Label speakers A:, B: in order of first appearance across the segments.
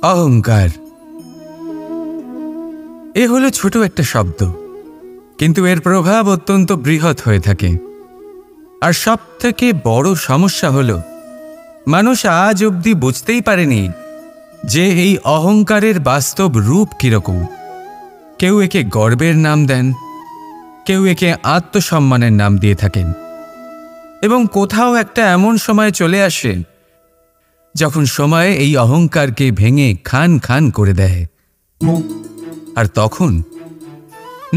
A: অহংকার এ হলো ছোট একটা শব্দ, কিন্তু এর প্রভাব অত্যন্ত বৃহৎ হয়ে থাকে। আর সবথেকে বড় সমস্যা হলো মানুষ আজ অবধি বুঝতেই পারেনি যে এই অহংকারের বাস্তব রূপ কিরকম। কেউ একে গর্বের নাম দেন, কেউ একে আত্মসম্মানের নাম দিয়ে থাকেন, এবং কোথাও একটা এমন সময় চলে আসে যখন সময় এই অহংকারকে ভেঙে খান খান করে দেয়। আর তখন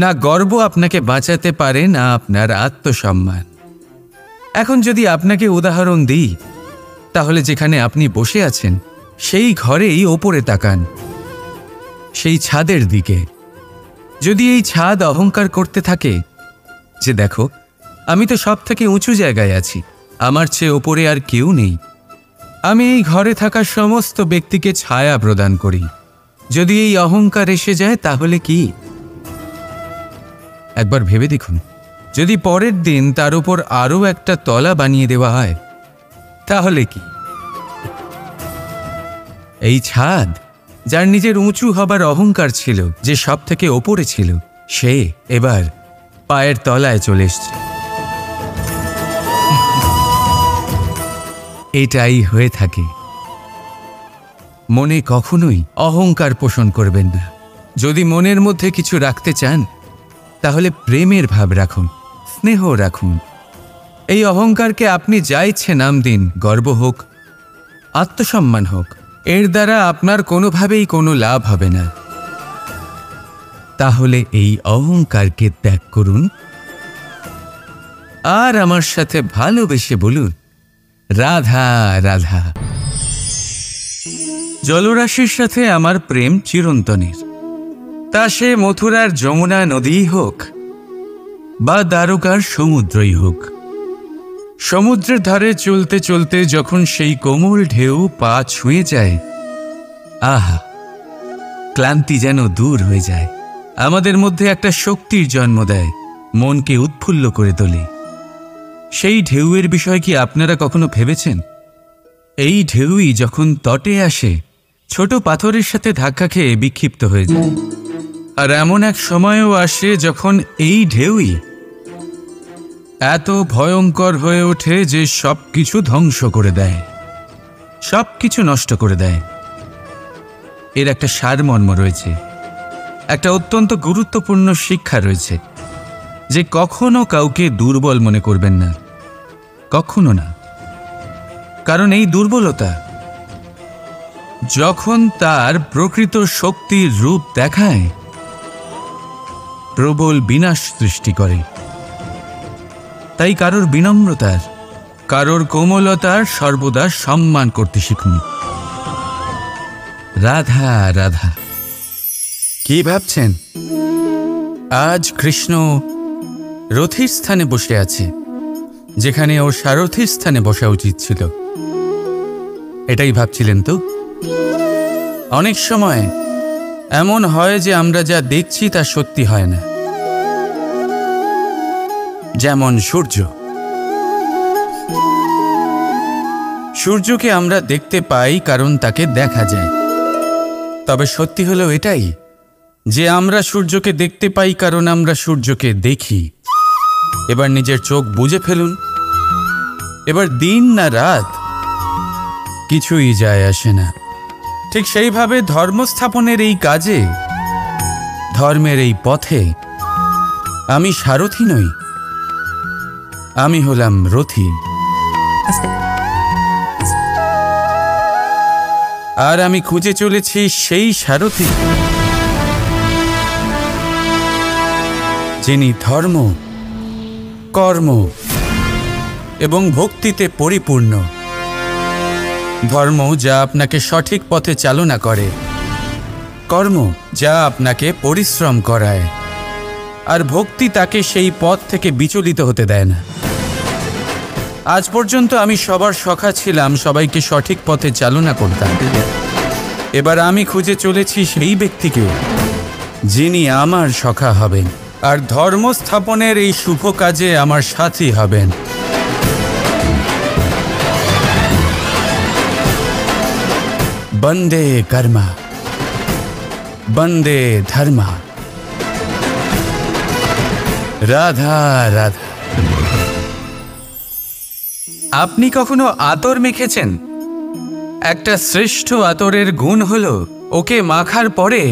A: না গর্ব আপনাকে বাঁচাতে পারে, না আপনার আত্মসম্মান। এখন যদি আপনাকে উদাহরণ দিই, তাহলে যেখানে আপনি বসে আছেন সেই ঘরেই ওপরে তাকান, সেই ছাদের দিকে। যদি এই ছাদ অহংকার করতে থাকে যে দেখো, আমি তো সব থেকে উঁচু জায়গায় আছি, আমার চেয়ে ওপরে আর কেউ নেই, আমি এই ঘরে থাকা সমস্ত ব্যক্তিকে ছায়া প্রদান করি, যদি এই অহংকার এসে যায় তাহলে কি? একবার ভেবে দেখুন, যদি পরের দিন তার উপর আরও একটা তলা বানিয়ে দেওয়া হয় তাহলে কি? এই ছাদ, যার নিজের উঁচু হবার অহংকার ছিল, যে সব থেকে ওপরে ছিল, সে এবার পায়ের তলায় চলে এসছে। এটাই হয়ে থাকে। মনে কখনোই অহংকার পোষণ করবেন না। যদি মনের মধ্যে কিছু রাখতে চান তাহলে প্রেমের ভাব রাখুন, স্নেহ রাখুন। এই অহংকারকে আপনি যা ইচ্ছে নাম দিন, গর্ব হোক, আত্মসম্মান হোক, এর দ্বারা আপনার কোনোভাবেই কোনো লাভ হবে না। তাহলে এই অহংকারকে ত্যাগ করুন আর আমার সাথে ভালোবেসে বলুন, রাধা রাধা। জলরাশির সাথে আমার প্রেম চিরন্তনের। তা সে মথুরার যমুনা নদীই হোক বা দ্বারকার সমুদ্রই হোক। সমুদ্রের ধারে চলতে চলতে যখন সেই কোমল ঢেউ পা ছুঁয়ে যায়, আহা, ক্লান্তি যেন দূর হয়ে যায়। আমাদের মধ্যে একটা শক্তির জন্ম দেয়, মনকে উৎফুল্ল করে তোলে। সেই ঢেউয়ের বিষয় কি আপনারা কখনো ভেবেছেন? এই ঢেউই যখন তটে আসে, ছোট পাথরের সাথে ধাক্কা খেয়ে বিক্ষিপ্ত হয়ে যায়। আর এমন এক সময়ও আসে যখন এই ঢেউই এত ভয়ঙ্কর হয়ে ওঠে যে সবকিছু ধ্বংস করে দেয়, সবকিছু নষ্ট করে দেয়। এর একটা সারমর্ম রয়েছে, একটা অত্যন্ত গুরুত্বপূর্ণ শিক্ষা রয়েছে, যে কখনো কাউকে দুর্বল মনে করবেন না, কখনো না। কারণ এই দুর্বলতা যখন তার প্রকৃত শক্তির রূপ দেখায়, প্রবল বিনাশ সৃষ্টি করে। তাই কারোর বিনম্রতার, কারোর কোমলতার সর্বদা সম্মান করতে শিখুন। রাধা রাধা। কি ভাবছেন? আজ কৃষ্ণ রথীর স্থানে বসে আছে, যেখানে ও সারথীর স্থানে বসা উচিত ছিল। এটাই ভাবছিলেন তো? অনেক সময় এমন হয় যে আমরা যা দেখছি তা সত্যি হয় না। যেমন সূর্য। সূর্যকে আমরা দেখতে পাই কারণ তাকে দেখা যায়। তবে সত্যি হলো এটাই যে আমরা সূর্যকে দেখতে পাই কারণ আমরা সূর্যকে দেখি। এবার নিজের চোখ বুজে ফেলুন। এবার দিন না রাত কিছুই যায় আসে না। ঠিক সেইভাবে ধর্মস্থাপনের এই কাজে, ধর্মের এই পথে আমি সারথি নই, আমি হলাম রথী। আর আমি খুঁজে চলেছি সেই সারথি যিনি ধর্ম, কর্ম এবং ভক্তিতে পরিপূর্ণ। ধর্ম যা আপনাকে সঠিক পথে চালনা করে, কর্ম যা আপনাকে পরিশ্রম করায়, আর ভক্তি তাকে সেই পথ থেকে বিচলিত হতে দেয় না। আজ পর্যন্ত আমি সবার সখা ছিলাম, সবাইকে সঠিক পথে চালনা করতাম। এবার আমি খুঁজে চলেছি সেই ব্যক্তিকে যিনি আমার সখা হবেন আর ধর্ম স্থাপনের এই শুভ কাজে আমার সাথী হবেন। বন্দে কর্মা বন্দে ধর্মা রাধা রাধা। আপনি কখনো আতর মেখেছেন? একটা শ্রেষ্ঠ আতরের গুণ হলো ওকে মাখার পরে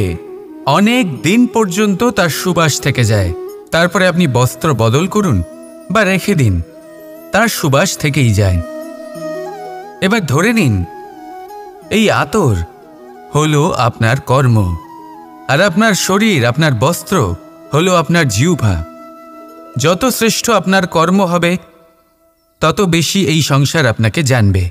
A: অনেক দিন পর্যন্ত তার সুবাস থেকে যায়। তারপরে আপনি বস্ত্র বদল করুন বা রেখে দিন, তার সুবাস থেকেই যায়। এবার ধরে নিন এই আতর হলো আপনার কর্ম, আর আপনার শরীর, আপনার বস্ত্র হলো আপনার জিহ্বা। যত শ্রেষ্ঠ আপনার কর্ম হবে তত বেশি এই সংসার আপনাকে জানবে।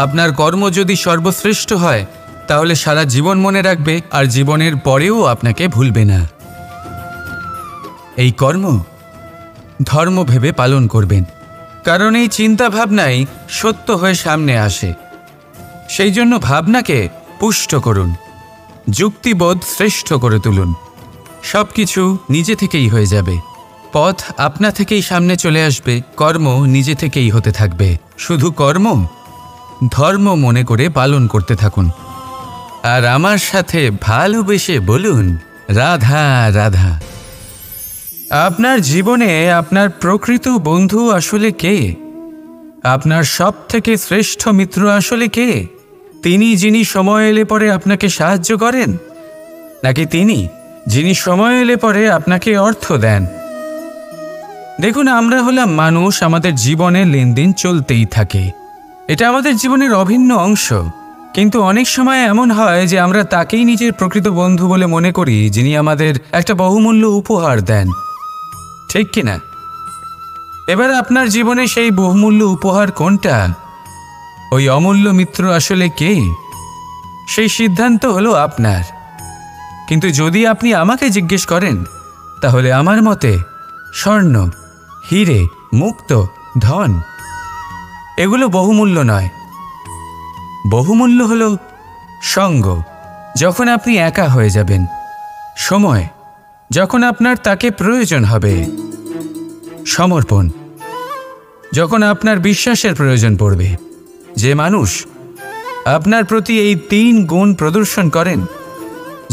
A: আপনার কর্ম যদি সর্বশ্রেষ্ঠ হয় তাহলে সারা জীবন মনে রাখবে, আর জীবনের পরেও আপনাকে ভুলবে না। এই কর্ম ধর্ম ভেবে পালন করবেন, কারণ এই চিন্তা ভাবনাই সত্য হয়ে সামনে আসে। সেই জন্য ভাবনাকে পুষ্ট করুন, যুক্তিবোধ শ্রেষ্ঠ করে তুলুন। সব কিছু নিজে থেকেই হয়ে যাবে, পথ আপনা থেকেই সামনে চলে আসবে, কর্ম নিজে থেকেই হতে থাকবে। শুধু কর্ম ধর্ম মনে করে পালন করতে থাকুন, আর আমার সাথে ভালোবেসে বলুন রাধা রাধা। আপনার জীবনে আপনার প্রকৃত বন্ধু আসলে কে? আপনার সব থেকে শ্রেষ্ঠ মিত্র আসলে কে? তিনি যিনি সময় এলে পরে আপনাকে সাহায্য করেন, নাকি তিনি যিনি সময় এলে পরে আপনাকে অর্থ দেন? দেখুন, আমরা হলাম মানুষ, আমাদের জীবনে লেনদেন চলতেই থাকে, এটা আমাদের জীবনের অভিন্ন অংশ। কিন্তু অনেক সময় এমন হয় যে আমরা তাকেই নিজের প্রকৃত বন্ধু বলে মনে করি, যিনি আমাদের একটা বহুমূল্য উপহার দেন, ঠিক কিনা? এবার আপনার জীবনে সেই বহুমূল্য উপহার কোনটা, ওই অমূল্য মিত্র আসলে কে, সেই সিদ্ধান্ত হলো আপনার। কিন্তু যদি আপনি আমাকে জিজ্ঞেস করেন, তাহলে আমার মতে স্বর্ণ, হিরে, মুক্ত, ধন এগুলো বহুমূল্য নয়। বহুমূল্য হলো সঙ্গ, যখন আপনি একা হয়ে যাবেন, সময়, যখন আপনার তাকে প্রয়োজন হবে, সমর্পণ, যখন আপনার বিশ্বাসের প্রয়োজন পড়বে। যে মানুষ আপনার প্রতি এই 3 গুণ প্রদর্শন করেন,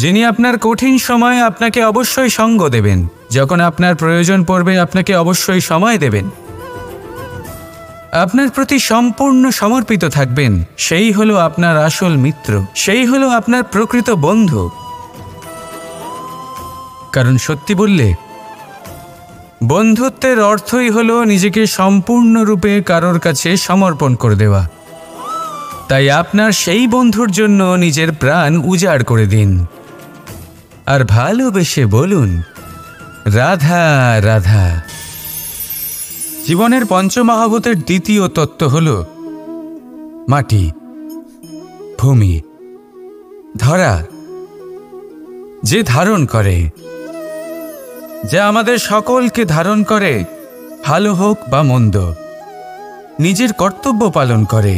A: যিনি আপনার কঠিন সময়ে আপনাকে অবশ্যই সঙ্গ দেবেন, যখন আপনার প্রয়োজন পড়বে আপনাকে অবশ্যই সময় দেবেন, আপনার প্রতি সম্পূর্ণ সমর্পিত থাকবেন, সেই হলো আপনার আসল মিত্র, সেই হলো আপনার প্রকৃত বন্ধু। কারণ সত্যি বললে বন্ধুত্বের অর্থই হলো নিজেকে সম্পূর্ণরূপে কারোর কাছে সমর্পণ করে দেওয়া। তাই আপনার সেই বন্ধুর জন্য নিজের প্রাণ উজাড় করে দিন, আর ভালোবেসে বলুন রাধা রাধা। জীবনের পঞ্চমহাভূতের দ্বিতীয় তত্ত্ব হল মাটি, ভূমি, ধরা, যে ধারণ করে, যা আমাদের সকলকে ধারণ করে, ভালো হোক বা মন্দ, নিজের কর্তব্য পালন করে।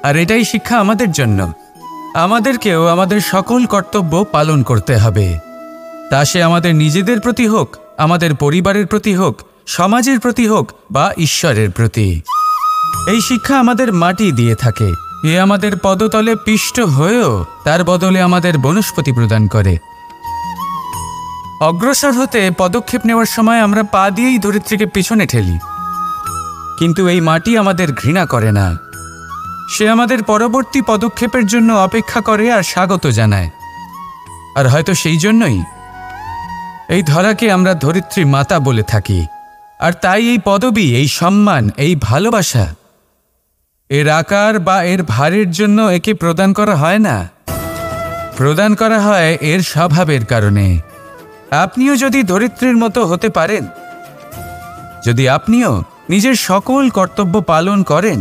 A: আর এটাই শিক্ষা আমাদের জন্য। আমাদেরকেও আমাদের সকল কর্তব্য পালন করতে হবে, তা সে আমাদের নিজেদের প্রতি হোক, আমাদের পরিবারের প্রতি হোক, সমাজের প্রতি হোক বা ঈশ্বরের প্রতি। এই শিক্ষা আমাদের মাটি দিয়ে থাকে, এ আমাদের পদতলে পিষ্ট হয়েও তার বদলে আমাদের বনস্পতি প্রদান করে। অগ্রসর হতে পদক্ষেপ নেওয়ার সময় আমরা পা দিয়েই ধরিত্রীকে পিছনে ঠেলি, কিন্তু এই মাটি আমাদের ঘৃণা করে না, সে আমাদের পরবর্তী পদক্ষেপের জন্য অপেক্ষা করে আর স্বাগত জানায়। আর হয়তো সেই জন্যই এই ধরাকে আমরা ধরিত্রী মাতা বলে থাকি। আর তাই এই পদবি, এই সম্মান, এই ভালোবাসা, এর আকার বা এর ভারের জন্য একে প্রদান করা হয় না, প্রদান করা হয় এর স্বভাবের কারণে। আপনিও যদি ধরিত্রীর মতো হতে পারেন, যদি আপনিও নিজের সকল কর্তব্য পালন করেন,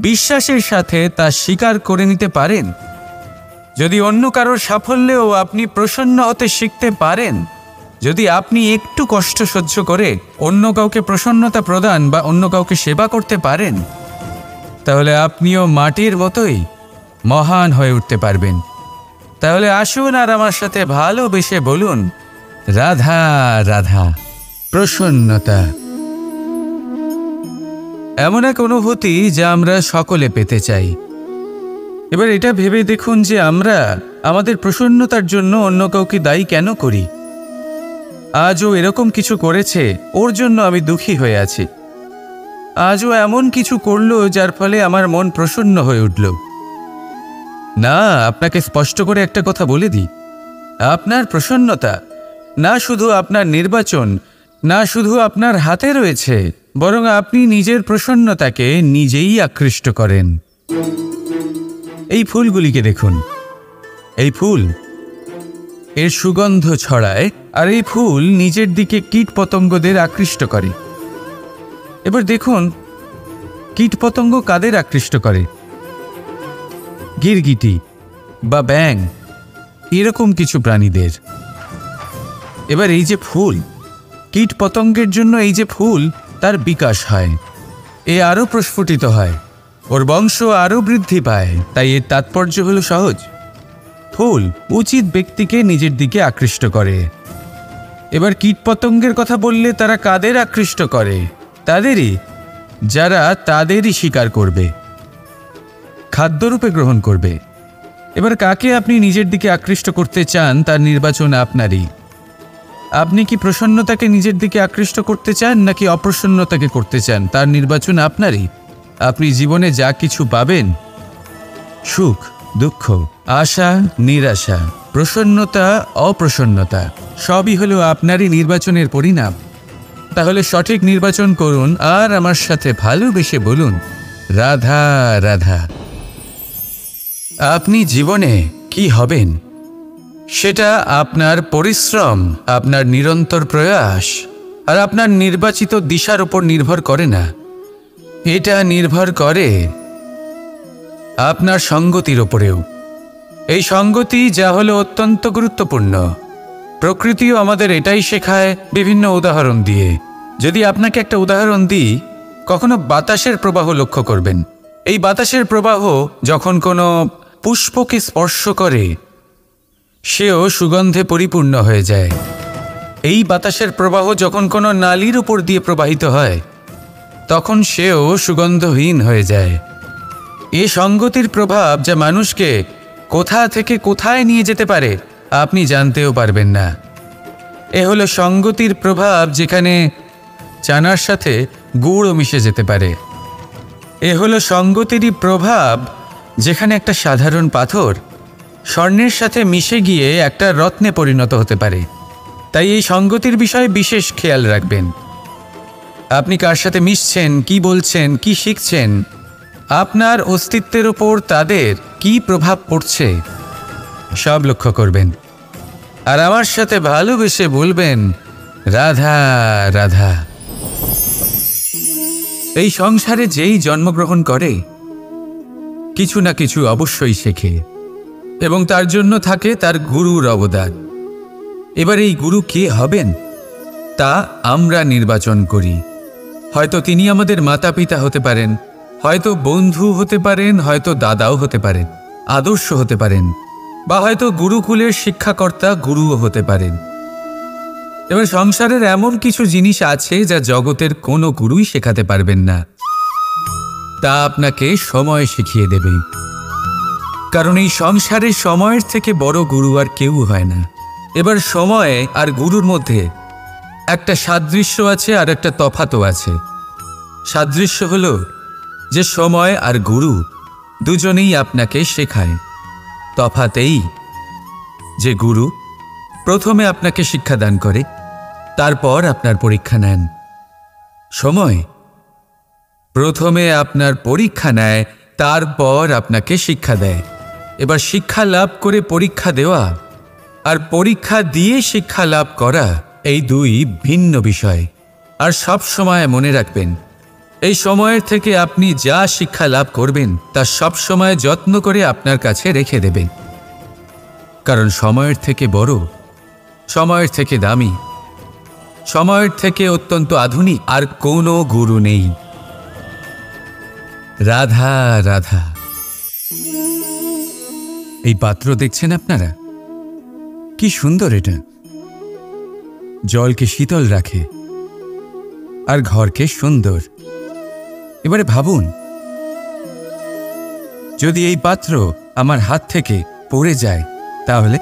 A: বিশ্বাসের সাথে তা স্বীকার করে নিতে পারেন, যদি অন্য কারোর সাফল্যেও আপনি প্রসন্ন হতে শিখতে পারেন, যদি আপনি একটু কষ্ট সহ্য করে অন্য কাউকে প্রসন্নতা প্রদান বা অন্য কাউকে সেবা করতে পারেন, তাহলে আপনিও মাটির মতোই মহান হয়ে উঠতে পারবেন। তাহলে আসুন আর আমার সাথে ভালোবেসে বলুন রাধা রাধা। প্রসন্নতা এমন এক অনুভূতি যা আমরা সকলে পেতে চাই, এবার এটা ভেবে দেখুন যে আমরা আমাদের প্রসন্নতার জন্য অন্য কাউকে দায়ী কেন করি। আজও এরকম কিছু করেছে, ওর জন্য আমি দুঃখী হয়ে আছি। আজও এমন কিছু করলো যার ফলে আমার মন প্রসন্ন হয়ে উঠল। না, আপনাকে স্পষ্ট করে একটা কথা বলে দিই, আপনার প্রসন্নতা না শুধু আপনার নির্বাচন, না শুধু আপনার হাতে রয়েছে, বরং আপনি নিজের প্রসন্নতাকে নিজেই আকৃষ্ট করেন। এই ফুলগুলিকে দেখুন, এই ফুল এর সুগন্ধ ছড়ায়, আর এই ফুল নিজের দিকে কীটপতঙ্গদের আকৃষ্ট করে। এবার দেখুন কীটপতঙ্গ কাদের আকৃষ্ট করে? গিরগিটি বা ব্যাঙ, এরকম কিছু প্রাণীদের। এবার এই যে ফুল, কীটপতঙ্গের জন্য এই যে ফুল, তার বিকাশ হয়, এ আরও প্রস্ফুটিত হয়, ওর বংশ আরও বৃদ্ধি পায়। তাই এর তাৎপর্য হল সহজ, ফুল উচিত ব্যক্তিকে নিজের দিকে আকৃষ্ট করে। এবার কীটপতঙ্গের কথা বললে তারা কাদের আকৃষ্ট করে? তাদেরই, যারা তাদেরই শিকার করবে, খাদ্যরূপে গ্রহণ করবে। এবার কাকে আপনি নিজের দিকে আকৃষ্ট করতে চান তার নির্বাচন আপনারই। আপনি কি প্রসন্নতাকে নিজের দিকে আকৃষ্ট করতে চান নাকি অপ্রসন্নতাকে করতে চান তার নির্বাচন আপনারই। আপনি জীবনে যা কিছু পাবেন, সুখ দুঃখ, আশা নিরাশা, প্রসন্নতা অপ্রসন্নতা, সবই হলো আপনারই নির্বাচনের পরিণাম। তাহলে সঠিক নির্বাচন করুন আর আমার সাথে ভালোবেসে বলুন, রাধা রাধা। আপনি জীবনে কি হবেন সেটা আপনার পরিশ্রম, আপনার নিরন্তর প্রয়াস আর আপনার নির্বাচিত দিশার উপর নির্ভর করে না। এটা নির্ভর করে আপনার সঙ্গতির ওপরেও। এই সঙ্গতি যা হলো অত্যন্ত গুরুত্বপূর্ণ। প্রকৃতিও আমাদের এটাই শেখায় বিভিন্ন উদাহরণ দিয়ে। যদি আপনাকে একটা উদাহরণ দিই, কখনো বাতাসের প্রবাহ লক্ষ্য করবেন। এই বাতাসের প্রবাহ যখন কোনো পুষ্পকে স্পর্শ করে, সেও সুগন্ধে পরিপূর্ণ হয়ে যায়। এই বাতাসের প্রবাহ যখন কোনো নালীর উপর দিয়ে প্রবাহিত হয়, তখন সেও সুগন্ধহীন হয়ে যায়। এই সঙ্গতির প্রভাব যা মানুষকে কোথা থেকে কোথায় নিয়ে যেতে পারে আপনি জানতেও পারবেন না। এ হলো সঙ্গতির প্রভাব, যেখানে চানার সাথে গুড়ও মিশে যেতে পারে। এ হলো সঙ্গতিরই প্রভাব, যেখানে একটা সাধারণ পাথর স্বর্ণের সাথে মিশে গিয়ে একটা রত্নে পরিণত হতে পারে। তাই এই সঙ্গতির বিষয়ে বিশেষ খেয়াল রাখবেন। আপনি কার সাথে মিশছেন, কি বলছেন, কি শিখছেন, আপনার অস্তিত্বের ওপর তাদের কি প্রভাব পড়ছে সব লক্ষ্য করবেন। আর আমার সাথে ভালোবেসে বলবেন, রাধা রাধা। এই সংসারে যেই জন্মগ্রহণ করে কিছু না কিছু অবশ্যই শেখে, এবং তার জন্য থাকে তার গুরুর অবদান। এবার এই গুরু কে হবেন তা আমরা নির্বাচন করি। হয়তো তিনি আমাদের মাতা পিতা হতে পারেন, হয়তো বন্ধু হতে পারেন, হয়তো দাদাও হতে পারেন, আদর্শ হতে পারেন, বা হয়তো গুরুকুলের শিক্ষাকর্তা গুরুও হতে পারেন। এবার সংসারের এমন কিছু জিনিস আছে যা জগতের কোনো গুরুই শেখাতে পারবেন না, তা আপনাকে সময় শিখিয়ে দেবে। কারণ এই সংসারে সময়ের থেকে বড় গুরু আর কেউ হয় না। এবার সময় আর গুরুর মধ্যে একটা সাদৃশ্য আছে আর একটা তফাতও আছে। সাদৃশ্য হলো যে সময় আর গুরু দুজনেই আপনাকে শেখায়। তফাতেই যে গুরু প্রথমে আপনাকে শিক্ষাদান করে, তারপর আপনার পরীক্ষা নেন। সময় প্রথমে আপনার পরীক্ষা নেয়, তারপর আপনাকে শিক্ষা দেয়। এবার শিক্ষা লাভ করে পরীক্ষা দেওয়া আর পরীক্ষা দিয়ে শিক্ষা লাভ করা, এই দুই ভিন্ন বিষয়। আর সব সময় মনে রাখবেন, এই সময়ের থেকে আপনি যা শিক্ষা লাভ করবেন তা সব সময় যত্ন করে আপনার কাছে রেখে দেবেন। কারণ সময়ের থেকে বড়, সময়ের থেকে দামি, সময়ের থেকে অত্যন্ত আধুনিক আর কোনো গুরু নেই। রাধা রাধা। এই পাত্র দেখছেন আপনারা, কি সুন্দর! এটা জলকে শীতল রাখে আর ঘরকে সুন্দর। এবারে ভাবুন, যদি এই পাত্র আমার হাত থেকে পড়ে যায়, তাহলে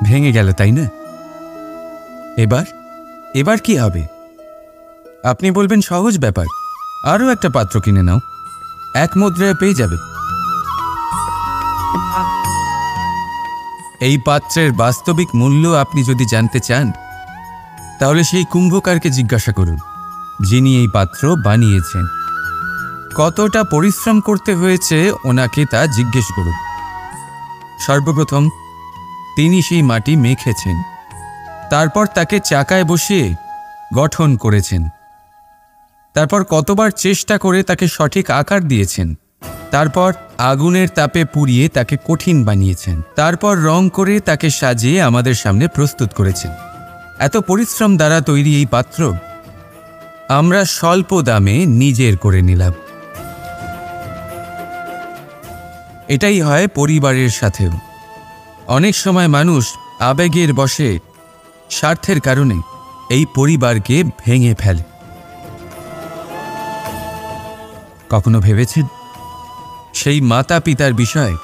A: ভেঙে গেল, তাই না? এবার কি হবে? আপনি বলবেন সহজ ব্যাপার, আরও একটা পাত্র কিনে নাও, 1 মুদ্রায় পেয়ে যাবে। এই পাত্রের বাস্তবিক মূল্য আপনি যদি জানতে চান, তাহলে সেই কুম্ভকারকে জিজ্ঞাসা করুন, যিনি এই পাত্র বানিয়েছেন। কতটা পরিশ্রম করতে হয়েছে ওনাকে তা জিজ্ঞেস করুন। সর্বপ্রথম তিনি সেই মাটি মেখেছেন, তারপর তাকে চাকায় বসিয়ে গঠন করেছেন, তারপর কতবার চেষ্টা করে তাকে সঠিক আকার দিয়েছেন, তারপর আগুনের তাপে পুড়িয়ে তাকে কঠিন বানিয়েছেন, তারপর রং করে তাকে সাজিয়ে আমাদের সামনে প্রস্তুত করেছেন। এত পরিশ্রম দ্বারা তৈরি এই পাত্র আমরা স্বল্প দামে নিজের করে নিলাম। এটাই হয় পরিবারের সাথেও। অনেক সময় মানুষ আবেগের বশে, স্বার্থের কারণে এই পরিবারকে ভেঙে ফেলে। কখনো ভেবেছেন সেই মাতা পিতার বিষয়,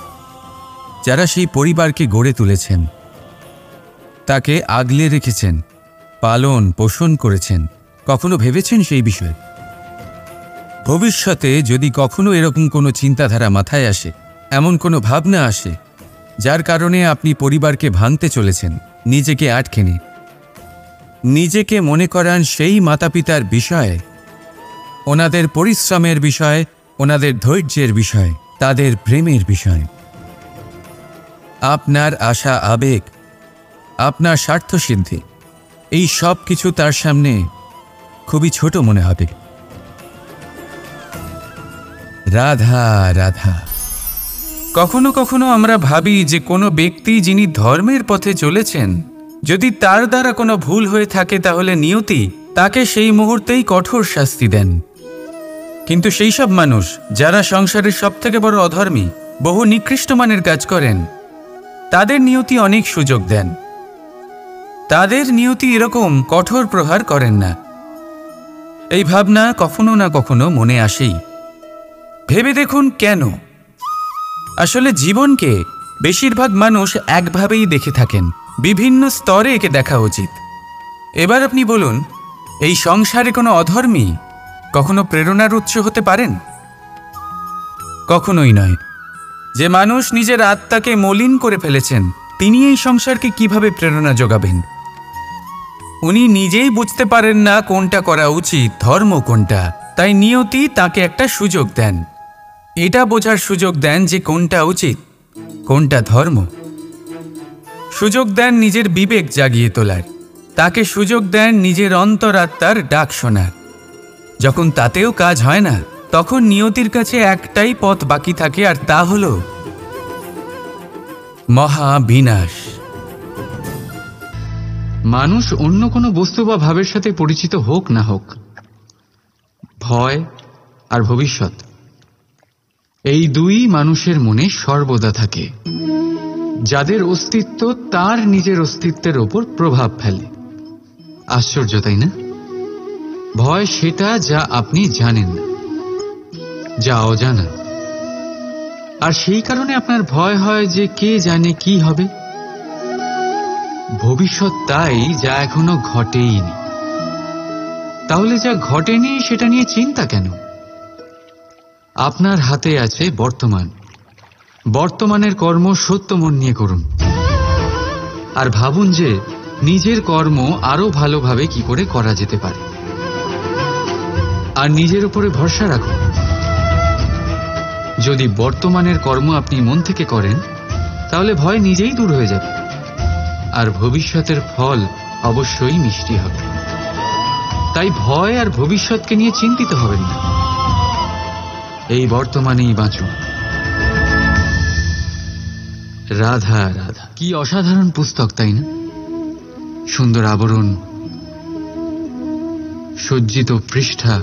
A: যারা সেই পরিবারকে গড়ে তুলেছেন, তাকে আগলে রেখেছেন, পালন পোষণ করেছেন? কখনো ভেবেছেন সেই বিষয়ে? ভবিষ্যতে যদি কখনো এরকম কোনো চিন্তাধারা মাথায় আসে, এমন কোনো ভাবনা আসে যার কারণে আপনি পরিবারকে ভাঙতে চলেছেন, নিজেকে আটকে নিন, নিজেকে মনে করান সেই মাতা পিতার বিষয়ে, ওনাদের পরিশ্রমের বিষয়, ওনাদের ধৈর্যের বিষয়, তাদের প্রেমের বিষয়। আপনার আশা আবেগ, আপনার স্বার্থসিদ্ধি, এই সব কিছু তার সামনে খুবই ছোট মনে হবে। রাধা রাধা। কখনো কখনো আমরা ভাবি যে কোনো ব্যক্তি যিনি ধর্মের পথে চলেছেন, যদি তার দ্বারা কোনো ভুল হয়ে থাকে তাহলে নিয়তি তাকে সেই মুহূর্তেই কঠোর শাস্তি দেন। কিন্তু সেই সব মানুষ যারা সংসারের সবথেকে বড় অধর্মী, বহু নিকৃষ্ট মানের কাজ করেন, তাদের নিয়তি অনেক সুযোগ দেন। তাদের নিয়তি এরকম কঠোর প্রহার করেন না। এই ভাবনা কখনো না কখনো মনে আসেই। ভেবে দেখুন কেন? আসলে জীবনকে বেশিরভাগ মানুষ একভাবেই দেখে থাকেন, বিভিন্ন স্তরে একে দেখা উচিত। এবার আপনি বলুন, এই সংসারে কোনো অধর্মী কখনো প্রেরণার উৎস হতে পারেন? কখনোই নয়। যে মানুষ নিজের আত্মাকে মলিন করে ফেলেছেন, তিনি এই সংসারকে কিভাবে প্রেরণা যোগাবেন? উনি নিজেই বুঝতে পারেন না কোনটা করা উচিত, ধর্ম কোনটা। তাই নিয়তি তাকে একটা সুযোগ দেন, এটা বোঝার সুযোগ দেন যে কোনটা উচিত, কোনটা ধর্ম। সুযোগ দেন নিজের বিবেক জাগিয়ে তোলার, তাকে সুযোগ দেন নিজের অন্তরাত্মার ডাক শোনার। যখন তাতেও কাজ হয় না, তখন নিয়তির কাছে একটাই পথ বাকি থাকে, আর তা হল মহাবিনাশ।
B: মানুষ অন্য কোনো বস্তু বা ভাবের সাথে পরিচিত হোক না হোক, ভয় আর ভবিষ্যৎ, এই দুই মানুষের মনে সর্বদা থাকে। যাদের অস্তিত্ব তার নিজের অস্তিত্বের ওপর প্রভাব ফেলে। আশ্চর্য, তাই না? ভয় সেটা যা আপনি জানেন না, যা অজানা। আর সেই কারণে আপনার ভয় হয় যে কে জানে কি হবে। ভবিষ্যৎ তাই যা এখনো ঘটেইনি। তাহলে যা ঘটেনি সেটা নিয়ে চিন্তা কেন? আপনার হাতে আছে বর্তমান। বর্তমানের কর্ম সত্য মন নিয়ে করুন, আর ভাবুন যে নিজের কর্ম আরো ভালোভাবে কি করে করা যেতে পারে। আর নিজের উপরে ভরসা রাখুন। যদি বর্তমানের কর্ম আপনি মন থেকে করেন, তাহলে ভয় নিজেই দূর হয়ে যাবে, আর ভবিষ্যতের ফল অবশ্যই মিষ্টি হবে। তাই ভয় আর ভবিষ্যৎকে নিয়ে চিন্তিত হবেন না, এই বর্তমানেই বাঁচুন। রাধা রাধা। কি অসাধারণ পুস্তক, তাই না? সুন্দর আবরণ, সজ্জিত পৃষ্ঠা,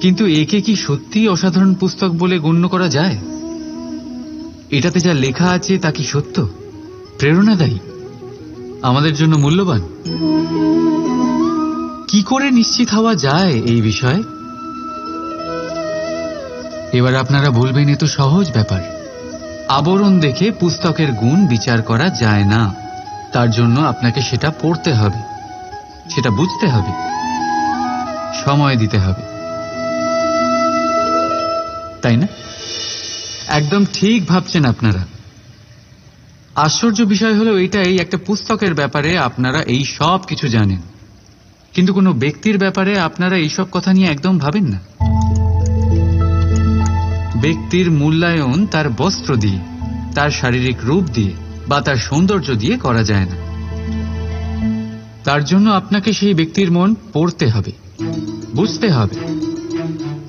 B: কিন্তু একে কি সত্যি অসাধারণ পুস্তক বলে গণ্য করা যায়? এটাতে যা লেখা আছে তা কি সত্য, প্রেরণাদায়ী, আমাদের জন্য মূল্যবান? কি করে নিশ্চিত হওয়া যায় এই বিষয়ে? এবার আপনারা বলবেন, এ তো সহজ ব্যাপার। আবরণ দেখে পুস্তকের গুণ বিচার করা যায় না। তার জন্য আপনাকে সেটা পড়তে হবে, সেটা বুঝতে হবে, সময় দিতে হবে, তাই না? একদম ঠিক ভাবছেন আপনারা। আশ্চর্য বিষয় হলো এইটাই, একটা পুস্তকের ব্যাপারে আপনারা এই সব কিছু জানেন, কিন্তু কোনো ব্যক্তির ব্যাপারে আপনারা এইসব কথা নিয়ে একদম ভাবেন না। ব্যক্তির মূল্যায়ন তার বস্ত্র দিয়ে, তার শারীরিক রূপ দিয়ে বা তার সৌন্দর্য দিয়ে করা যায় না। তার জন্য আপনাকে সেই ব্যক্তির মন পড়তে হবে, বুঝতে হবে,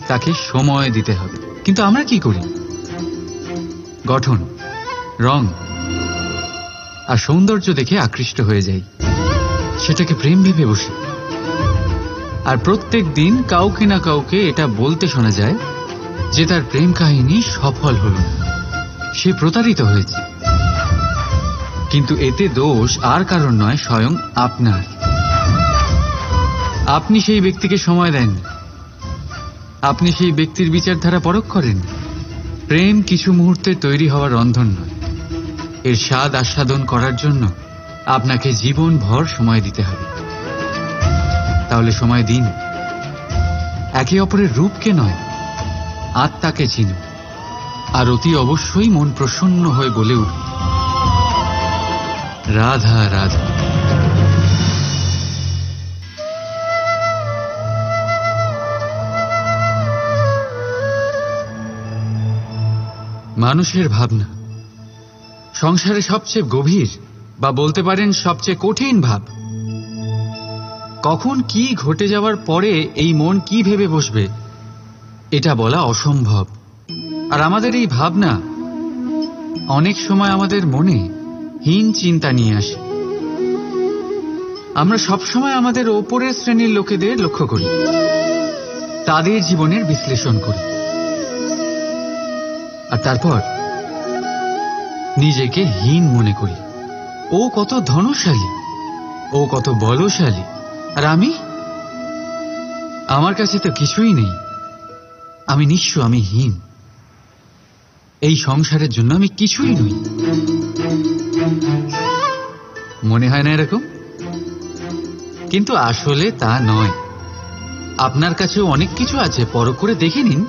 B: তাকে সময় দিতে হবে। কিন্তু আমরা কি করি? গঠন, রং আর সৌন্দর্য দেখে আকৃষ্ট হয়ে যাই, সেটাকে প্রেম ভেবে বসি। আর প্রত্যেক দিন কাউকে না কাউকে এটা বলতে শোনা যায় যে তার প্রেম কাহিনী সফল হল না, সে প্রতারিত হয়েছে। কিন্তু এতে দোষ আর কারণ নয়, স্বয়ং আপনার। আপনি সেই ব্যক্তিকে সময় দেন, আপনি সেই ব্যক্তির বিচারধারা পরখ করেন। প্রেম কিছু মুহূর্তে তৈরি হওয়ার রন্ধন নয়, এর স্বাদ আস্বাদন করার জন্য আপনাকে জীবনভর সময় দিতে হবে। তাহলে সময় দিন, একে অপরের রূপকে নয়, আত্মাকে চিনুন। আর অতি অবশ্যই মন প্রসন্ন হয়ে বলে উঠুন, রাধা রাধা। মানুষের ভাবনা সংসারে সবচেয়ে গভীর বা বলতে পারেন সবচেয়ে কঠিন ভাব। কখন কি ঘটে যাওয়ার পরে এই মন কি ভেবে বসবে এটা বলা অসম্ভব। আর আমাদের এই ভাবনা অনেক সময় আমাদের মনে হীন চিন্তা নিয়ে আসে। আমরা সবসময় আমাদের ওপরের শ্রেণীর লোকেদের লক্ষ্য করি, তাদের জীবনের বিশ্লেষণ করি, আর তারপর নিজেকে হীন মনে করি। ও কত ধনশালী, ও কত বলশালী, আর আমার কাছে তো কিছুই নেই, আমি নিঃস্ব, আমি হীন, এই সংসারের জন্য আমি কিছুই নই। মনে হয় না এরকম? কিন্তু আসলে তা নয়। আপনার কাছেও অনেক কিছু আছে, পরখ করে দেখে নিন।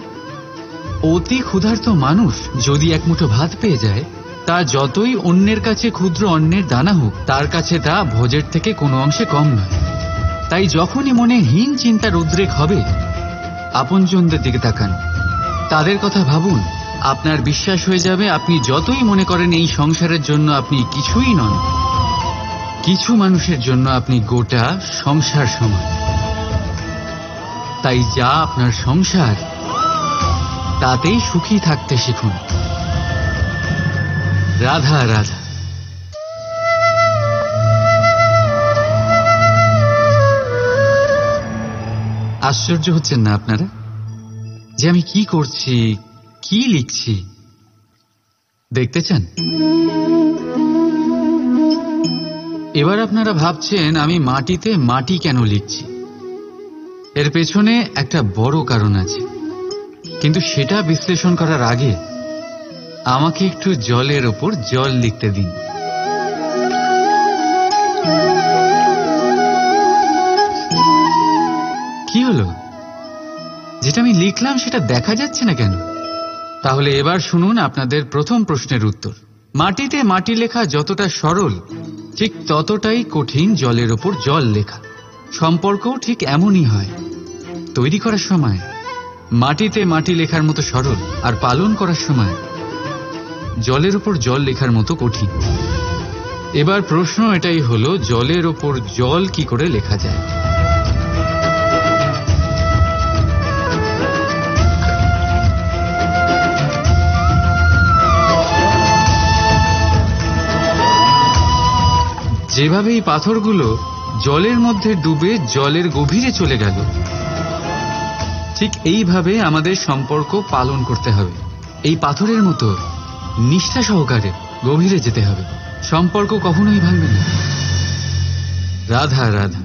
B: অতি ক্ষুধার্ত মানুষ যদি এক মুঠো ভাত পেয়ে যায়, তা যতই অন্যের কাছে ক্ষুদ্র অন্নের দানা হোক, তার কাছে তা ভোজের থেকে কোনো অংশে কম নয়। তাই যখনই মনে হীন চিন্তার উদ্রেক হবে, আপনজনদের দিকে তাকান, তাদের কথা ভাবুন। আপনার বিশ্বাস হয়ে যাবে, আপনি যতই মনে করেন এই সংসারের জন্য আপনি কিছুই নন, কিছু মানুষের জন্য আপনি গোটা সংসার সমান। তাই যা আপনার সংসার, তাতেই সুখী থাকতে শিখুন। রাধা রাধা। আশ্চর্য হচ্ছেন না আপনারা যে আমি কি করছি, কি লিখছি? দেখতে চান? এবার আপনারা ভাবছেন আমি মাটিতে মাটি কেন লিখছি। এর পেছনে একটা বড় কারণ আছে, কিন্তু সেটা বিশ্লেষণ করার আগে আমাকে একটু জলের ওপর জল লিখতে দিন। কি হলো? যেটা আমি লিখলাম সেটা দেখা যাচ্ছে না কেন? তাহলে এবার শুনুন আপনাদের প্রথম প্রশ্নের উত্তর। মাটিতে মাটি লেখা যতটা সরল, ঠিক ততটাই কঠিন জলের ওপর জল লেখা। সম্পর্কও ঠিক এমনই হয়। তৈরি করার সময় মাটিতে মাটি লেখার মতো সরল, আর পালন করার সময় জলের ওপর জল লেখার মতো কঠিন। এবার প্রশ্ন এটাই হলো, জলের ওপর জল কি করে লেখা যায়? যেভাবে এই পাথরগুলো জলের মধ্যে ডুবে জলের গভীরে চলে গেল, ঠিক এইভাবে আমাদের সম্পর্ক পালন করতে হবে। এই পাথরের মতো নিষ্ঠা সহকারে গভীরে যেতে হবে। সম্পর্ক কখনোই ভাঙবে না। রাধা রাধা।